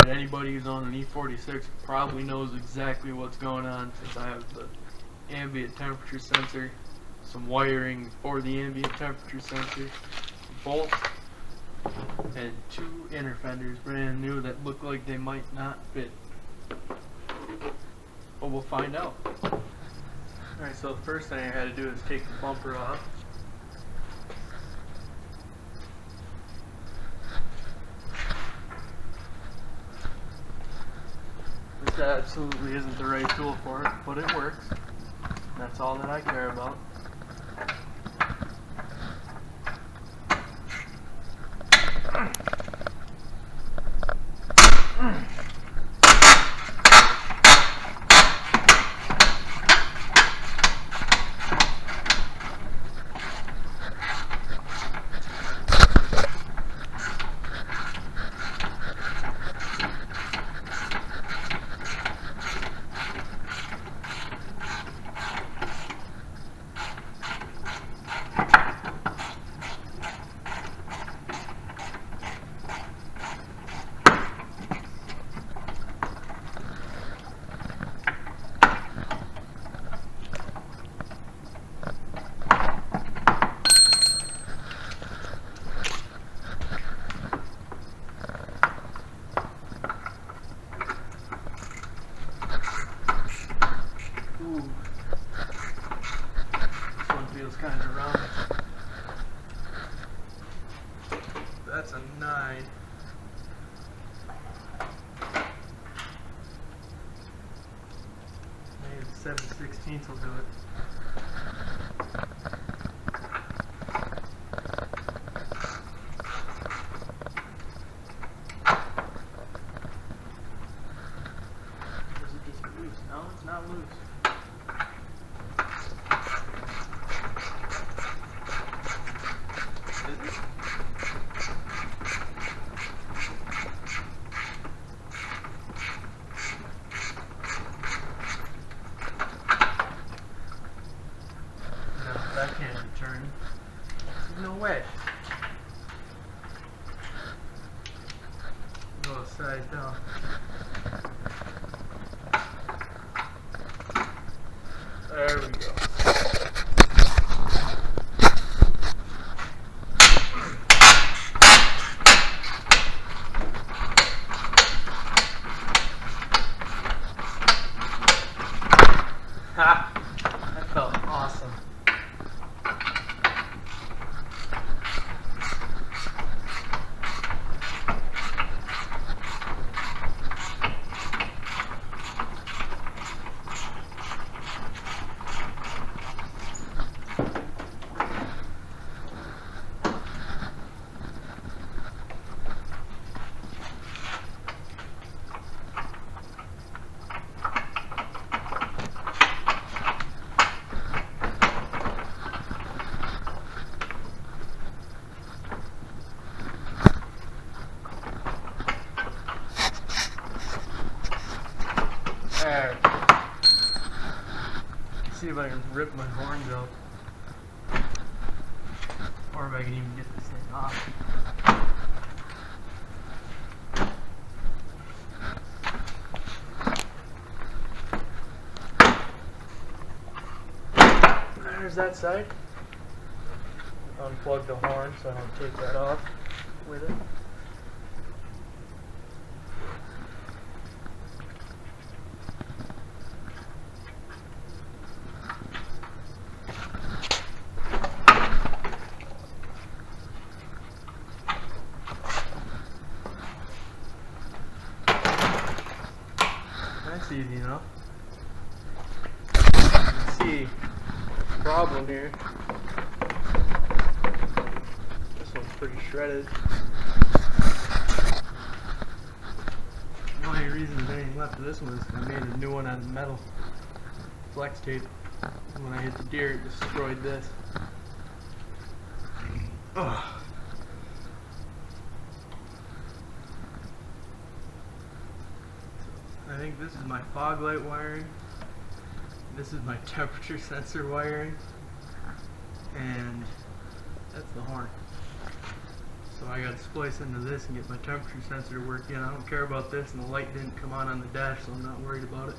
Alright, anybody who's on an E46 probably knows exactly what's going on, since I have the ambient temperature sensor, some wiring for the ambient temperature sensor, bolt, and two inner fenders brand new that look like they might not fit. But we'll find out. Alright, so the first thing I had to do is take the bumper off. This absolutely isn't the right tool for it, but it works. That's all that I care about. Ooh. This one feels kind of round. That's a 9. Maybe 7/16 will do it. Or is it just loose? No, it's not loose. That can't be turned. No way. Go size down. There we go. Ha! That felt awesome. There. See if I can rip my horns out. Or if I can even get this thing off. There's that side. Unplug the horn so I don't take that off with it. That's easy enough. Let's see. Problem here. This one's pretty shredded. The only reason there's anything left of this one is I made a new one out of metal flex tape. When I hit the deer, it destroyed this. Ugh. I think this is my fog light wiring. This is my temperature sensor wiring. And that's the horn. So I got to splice into this and get my temperature sensor to work in. I don't care about this, and the light didn't come on the dash, so I'm not worried about it.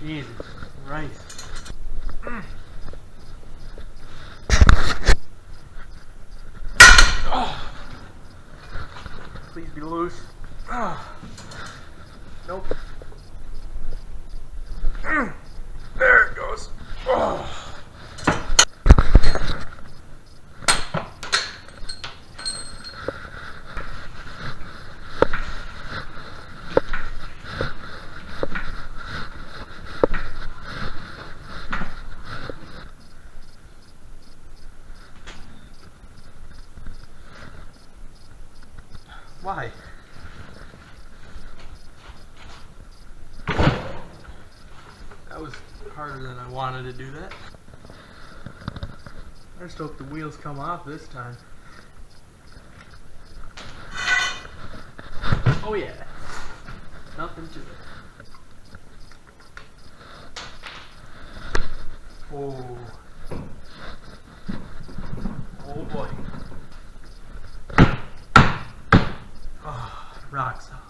Jesus Christ. Oh. Please be loose. Oh. Nope. There it goes. Oh. Why? That was harder than I wanted to do that. I just hope the wheels come off this time. Oh yeah. Nothing to it. Oh. Oh boy. Oh, rock solid.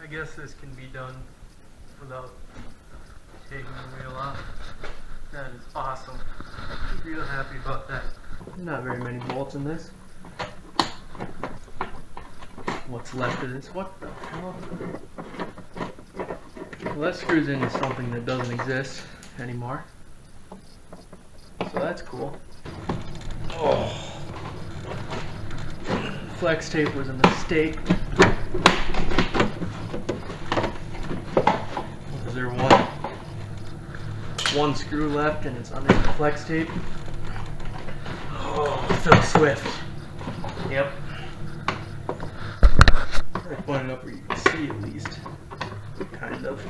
I guess this can be done without taking the wheel off. That is awesome. I'm real happy about that. Not very many bolts in this. What's left of this? What the hell? Well, that screws into something that doesn't exist anymore. So that's cool. Oh. Flex tape was a mistake. Was there one screw left and it's under the flex tape? Oh, Phil Swift. Yep. I point it up where you can see at least. Kind of.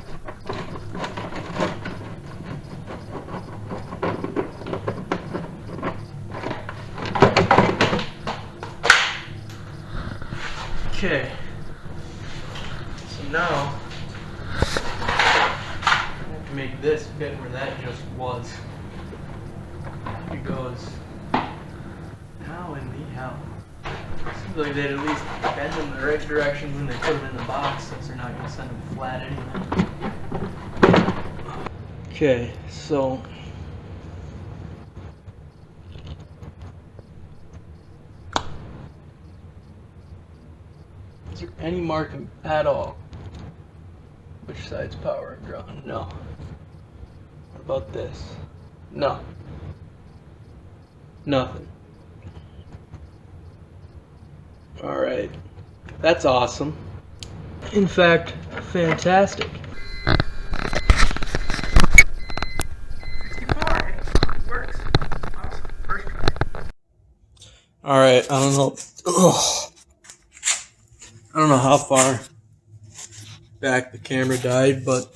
Okay, so now I have to make this fit where that just was. It goes, how in the hell? Seems like they'd at least bend them the right direction when they put them in the box, since they're not going to send them flat anyway. Okay, so is there any marking at all? Which side's power and ground? No. What about this? No. Nothing. Alright. That's awesome. In fact, fantastic. 64. It works. Awesome. First try. Alright, I don't know. Ugh. I don't know how far back the camera died, but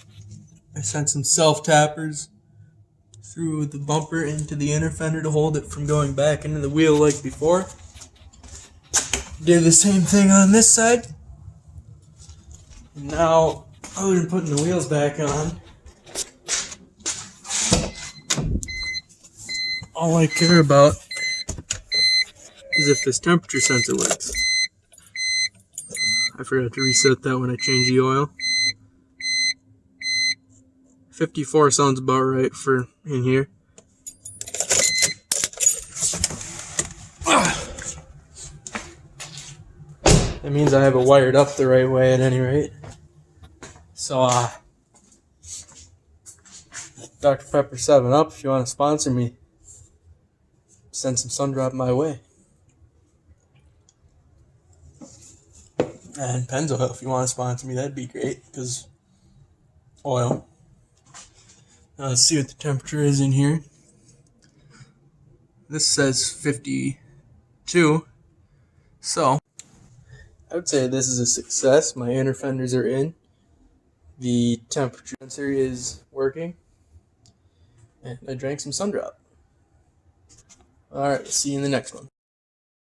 I sent some self-tappers through the bumper into the inner fender to hold it from going back into the wheel like before. Did the same thing on this side. Now, other than putting the wheels back on, all I care about is if this temperature sensor works. I forgot to reset that when I changed the oil. 54 sounds about right for in here. That means I have it wired up the right way at any rate. So, Dr. Pepper 7-Up, if you want to sponsor me, send some Sundrop my way. And Pennzoil, if you want to sponsor me, that'd be great, because oil. Let's see what the temperature is in here. This says 52, so I would say this is a success. My inner fenders are in. The temperature sensor is working. And I drank some Sundrop. Alright, see you in the next one.